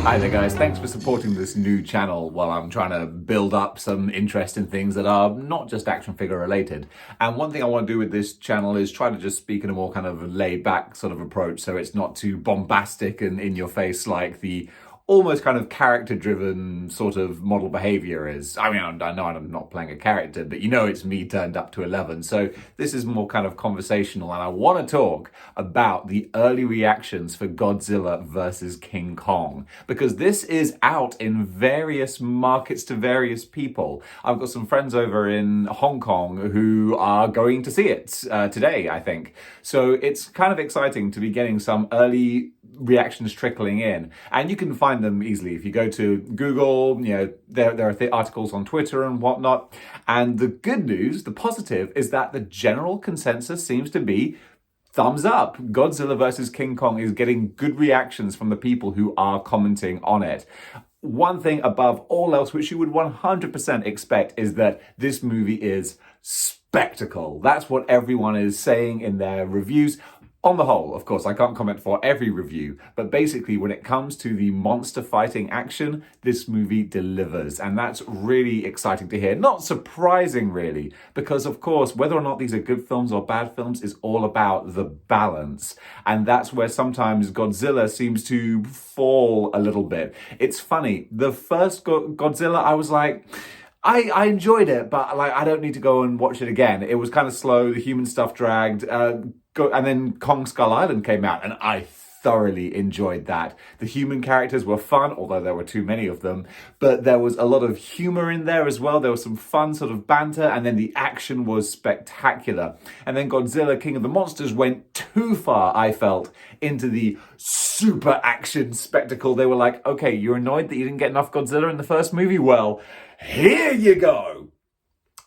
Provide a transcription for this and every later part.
Hi there guys, thanks for supporting this new channel while I'm trying to build up some interest in things that are not just action figure related. And one thing I want to do with this channel is try to just speak in a more kind of laid back sort of approach, so it's not too bombastic and in your face like the almost kind of character-driven sort of model behavior is. I mean, I know I'm not playing a character, but you know it's me turned up to 11. So this is more kind of conversational, and I want to talk about the early reactions for Godzilla versus King Kong, because this is out in various markets to various people. I've got some friends over in Hong Kong who are going to see it today, I think. So it's kind of exciting to be getting some early reactions trickling in, and you can find them easily if you go to Google. You know, there are articles on Twitter and whatnot. And the good news, the positive, is that the general consensus seems to be thumbs up. Godzilla versus King Kong is getting good reactions from the people who are commenting on it. One thing above all else, which you would 100% expect, is that this movie is spectacle. That's what everyone is saying in their reviews. On the whole, of course, I can't comment for every review, but basically when it comes to the monster fighting action, this movie delivers. And that's really exciting to hear. Not surprising, really, because of course, whether or not these are good films or bad films is all about the balance. And that's where sometimes Godzilla seems to fall a little bit. It's funny, the first Godzilla, I was like, I enjoyed it, but like I don't need to go and watch it again. It was kind of slow, the human stuff dragged, and then Kong Skull Island came out, and I thoroughly enjoyed that. The human characters were fun, although there were too many of them, but there was a lot of humor in there as well. There was some fun sort of banter, and then the action was spectacular. And then Godzilla, King of the Monsters went too far, I felt, into the super action spectacle. They were like, okay, you're annoyed that you didn't get enough Godzilla in the first movie? Well, here you go.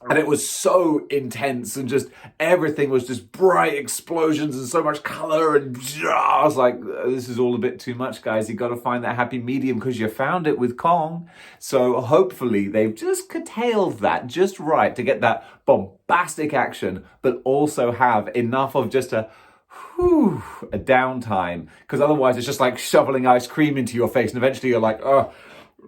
And it was so intense, and just everything was just bright explosions and so much color, and I was like, this is all a bit too much, guys. You got to find that happy medium, because you found it with Kong. So hopefully they've just curtailed that just right to get that bombastic action, but also have enough of just a downtime, because otherwise it's just like shoveling ice cream into your face, and eventually you're like, oh,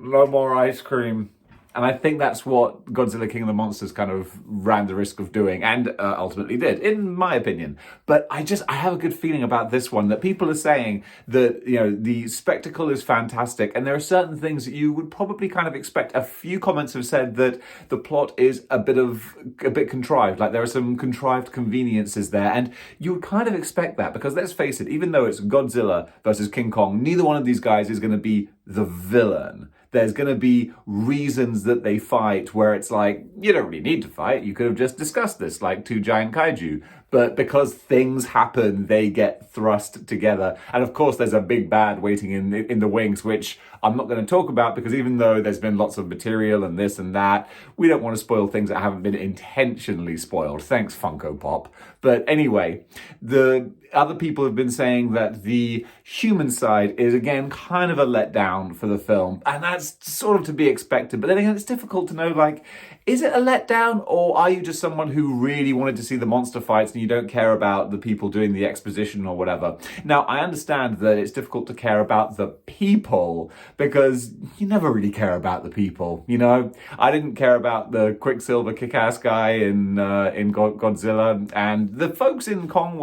no more ice cream. And I think that's what Godzilla King of the Monsters kind of ran the risk of doing, and ultimately did, in my opinion. But I have a good feeling about this one, that people are saying that, you know, the spectacle is fantastic, and there are certain things that you would probably kind of expect. A few comments have said that the plot is a bit contrived, like there are some contrived conveniences there, and you would kind of expect that, because let's face it, even though it's Godzilla versus King Kong, neither one of these guys is going to be the villain. There's going to be reasons that they fight where it's like, you don't really need to fight. You could have just discussed this like two giant kaiju. But because things happen, they get thrust together. And of course, there's a big bad waiting in the wings, which I'm not going to talk about, because even though there's been lots of material and this and that, we don't want to spoil things that haven't been intentionally spoiled. Thanks, Funko Pop. But anyway, the other people have been saying that the human side is, again, kind of a letdown for the film. And that's sort of to be expected. But then again, it's difficult to know, like, is it a letdown, or are you just someone who really wanted to see the monster fights and you don't care about the people doing the exposition or whatever? Now, I understand that it's difficult to care about the people, because you never really care about the people, you know? I didn't care about the Quicksilver kick-ass guy in Godzilla, and the folks in Kong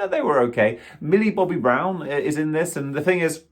they were okay. Millie Bobby Brown is in this, and the thing is,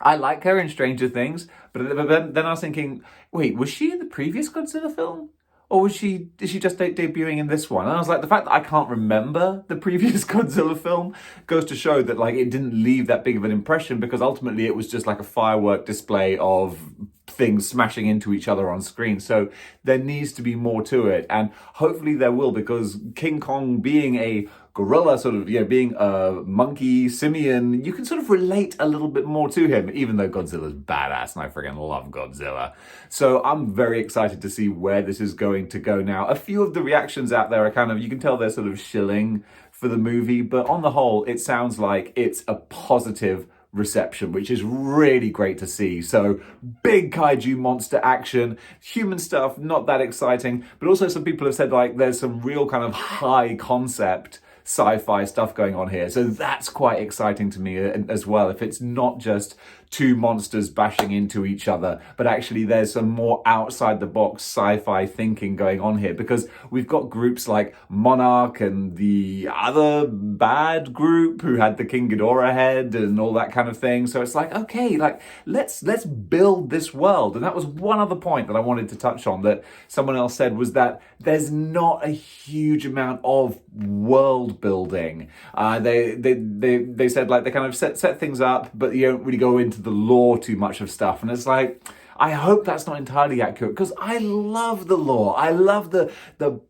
I like her in Stranger Things, but then I was thinking, wait, was she in the previous Godzilla film? Or is she just debuting in this one? And I was like, the fact that I can't remember the previous Godzilla film goes to show that, like, it didn't leave that big of an impression, because ultimately it was just like a firework display of things smashing into each other on screen. So there needs to be more to it, and hopefully there will, because King Kong being a gorilla, sort of, you know, being a monkey simian, you can sort of relate a little bit more to him, even though Godzilla's badass, and I freaking love Godzilla. So I'm very excited to see where this is going to go now. A few of the reactions out there are kind of, you can tell they're sort of shilling for the movie, but on the whole, it sounds like it's a positive reception, which is really great to see. So big kaiju monster action, human stuff, not that exciting, but also some people have said like there's some real kind of high concept sci-fi stuff going on here. So that's quite exciting to me as well. If it's not just two monsters bashing into each other, but actually there's some more outside the box sci-fi thinking going on here, because we've got groups like Monarch and the other bad group who had the King Ghidorah head and all that kind of thing. So it's like, okay, like let's build this world. And that was one other point that I wanted to touch on that someone else said, was that there's not a huge amount of world building. They said like they kind of set things up, but you don't really go into the lore too much of stuff. And it's like, I hope that's not entirely accurate, because I love the lore. I love the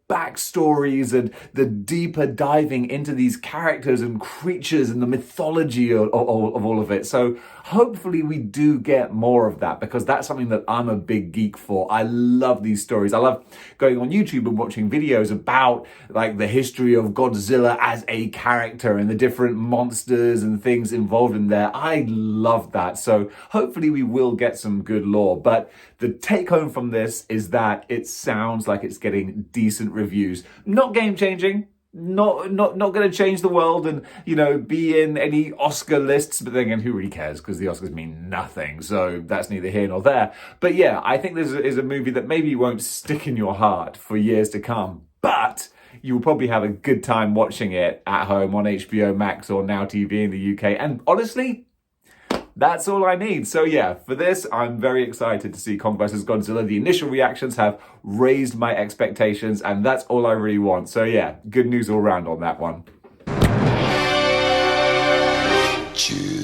backstories and the deeper diving into these characters and creatures and the mythology of all of it. So hopefully we do get more of that, because that's something that I'm a big geek for. I love these stories. I love going on YouTube and watching videos about like the history of Godzilla as a character and the different monsters and things involved in there. I love that. So hopefully we will get some good lore. But the take home from this is that it sounds like it's getting decent reviews. Not game changing, not going to change the world and, you know, be in any Oscar lists, but then again, who really cares, because the Oscars mean nothing, so that's neither here nor there. But yeah, I think this is a movie that maybe won't stick in your heart for years to come, but you will probably have a good time watching it at home on HBO Max or Now TV in the UK, and honestly, that's all I need. So yeah, for this, I'm very excited to see Kong vs. Godzilla. The initial reactions have raised my expectations, and that's all I really want. So yeah, good news all round on that one. Cheers.